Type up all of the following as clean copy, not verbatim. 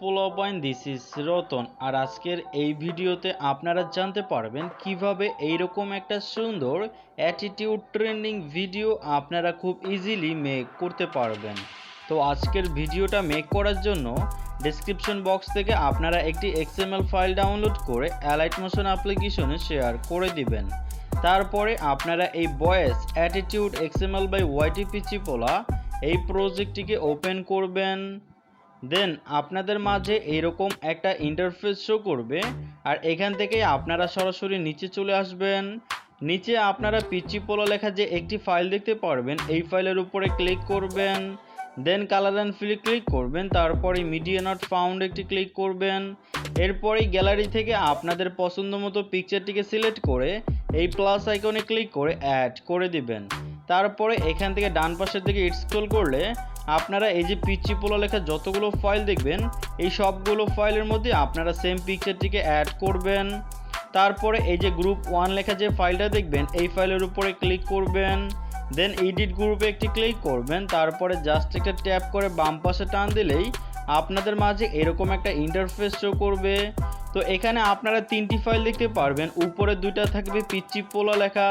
পোলাপাইন, this is Ratan. আর আজকের এই ভিডিওতে আপনারা জানতে পারবেন কিভাবে এইরকম একটা সুন্দর অ্যাটিটিউড ট্রেন্ডিং ভিডিও আপনারা খুব ইজিলি মেক করতে পারবেন। তো আজকের ভিডিওটা মেক করার জন্য ডেসক্রিপশন বক্স থেকে আপনারা একটি XML ফাইল ডাউনলোড করে অ্যালাইট মোশন অ্যাপ্লিকেশনে শেয়ার করে দিবেন। তারপরে আপনারা এই ভয়েস অ্যাটিটিউড XML বাই ওয়াইটি পিচি পোলা এই প্রজেক্টটিকে ওপেন করবেন। দেন আপনাদের মাঝে এইরকম একটা ইন্টারফেস শো করবে, আর এখান থেকে আপনারা সরাসরি নিচে চলে আসবেন। নিচে আপনারা পিচি পোলা লেখা যে একটি ফাইল দেখতে পারবেন, এই ফাইলের উপরে ক্লিক করবেন। দেন কালার অ্যান্ড ফিল ক্লিক করবেন। তারপরে মিডিয়া নট ফাউন্ড একটি ক্লিক করবেন। এরপরেই গ্যালারি থেকে আপনাদের পছন্দ মতো পিকচারটিকে সিলেক্ট করে এই প্লাস আইকনে ক্লিক করে অ্যাড করে দিবেন। তারপরে এখান থেকে ডান পাশের দিকে স্ক্রল করলে আপনারা এই যে পিচি পোলা লেখা যতগুলো ফাইল দেখবেন, এই সবগুলো ফাইলের মধ্যে আপনারা সেম পিকচারটিকে অ্যাড করবেন। তারপরে এই যে গ্রুপ 1 লেখা যে ফাইলটা দেখবেন, এই ফাইলের উপরে ক্লিক করবেন। দেন এডিট গ্রুপে একটি ক্লিক করবেন। তারপরে জাস্ট একটা ট্যাপ করে বাম পাশে টান দিলেই আপনাদের মাঝে এরকম একটা ইন্টারফেস শো করবে। তো এখানে আপনারা 3টি ফাইল দেখতে পারবেন। উপরে 2টা থাকবে পিচি পোলা লেখা।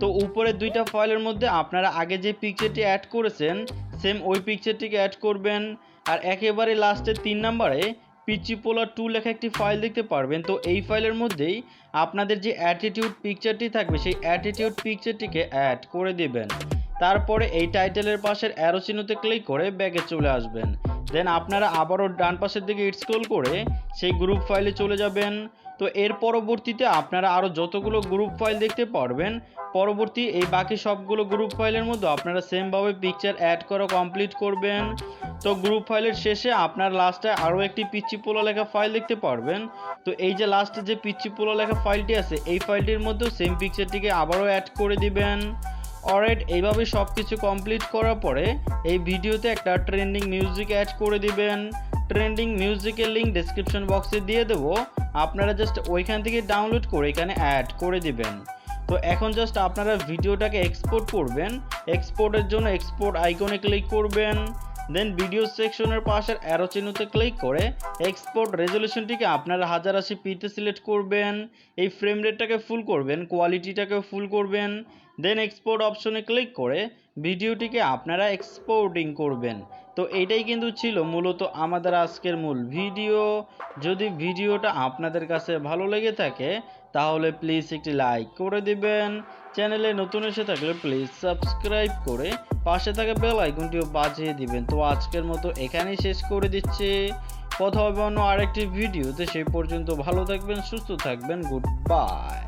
তো উপরে 2টা ফাইলের মধ্যে আপনারা আগে যে পিকচারটি অ্যাড করেছেন সেম ওই পিকচারটিকে অ্যাড করবেন। আর একেবারে লাস্টে 3 নম্বরে পিচি পোলা 2 লেখা একটি ফাইল দেখতে পারবেন। তো এই ফাইলের মধ্যেই আপনাদের যে অ্যাটিটিউড পিকচারটি থাকবে সেই অ্যাটিটিউড পিকচারটিকে অ্যাড করে দিবেন। তারপরে এই টাইটেলের পাশের অ্যারো চিহ্নতে ক্লিক করে ব্যাকে চলে আসবেন। দেন আপনারা আবারও ডান পাশের দিকে স্ক্রল করে সেই গ্রুপ ফাইলে চলে যাবেন। তো এর পরবর্তীতে আপনারা আরও যতগুলো গ্রুপ ফাইল দেখতে পারবেন, পরবর্তী এই বাকি সবগুলো গ্রুপ ফাইলের মধ্যে আপনারা সেমভাবে পিকচার অ্যাড করা কমপ্লিট করবেন। তো গ্রুপ ফাইলের শেষে আপনার লাস্টে আরও একটি পিচি পোলা লেখা ফাইল দেখতে পারবেন। তো এই যে লাস্টে যে পিচি পোলা লেখা ফাইলটি আছে, এই ফাইলটির মধ্যেও সেম পিকচারটিকে আবারও অ্যাড করে দিবেন। অলরাইট, এইভাবে সব কিছু কমপ্লিট করার পরে এই ভিডিওতে একটা ট্রেন্ডিং মিউজিক অ্যাড করে দিবেন। ট্রেন্ডিং মিউজিকের লিঙ্ক ডেসক্রিপশন বক্সে দিয়ে দেবো, আপনারা জাস্ট ওইখান থেকে ডাউনলোড করে এখানে অ্যাড করে দিবেন। তো এখন জাস্ট আপনারা ভিডিওটাকে এক্সপোর্ট করবেন। এক্সপোর্টের জন্য এক্সপোর্ট আইকনে ক্লিক করবেন। দেন ভিডিও সেকশনের পাশের অ্যারো চিহ্নতে ক্লিক করে এক্সপোর্ট রেজলিউশনটিকে আপনারা 1080p-তে সিলেক্ট করবেন। এই ফ্রেম রেটটাকে ফুল করবেন, কোয়ালিটিটাকে ফুল করবেন। দেন এক্সপোর্ট অপশনে ক্লিক করে ভিডিওটিকে আপনারা এক্সপোর্টিং করবেন। তো এটাই কিন্তু ছিল মূলত আমাদের আজকের মূল ভিডিও। যদি ভিডিওটা আপনাদের কাছে ভালো লেগে থাকে তাহলে প্লিজ একটি লাইক করে দিবেন। চ্যানেলে নতুন এসে থাকলে প্লিজ সাবস্ক্রাইব করে পাশে থাকা বেল আইকনটিও বাজিয়ে দিবেন। তো আজকের মতো এখানেই শেষ করে দিচ্ছি। কথা হবে অন্য আরেকটি ভিডিওতে। সেই পর্যন্ত ভালো থাকবেন, সুস্থ থাকবেন। Good bye.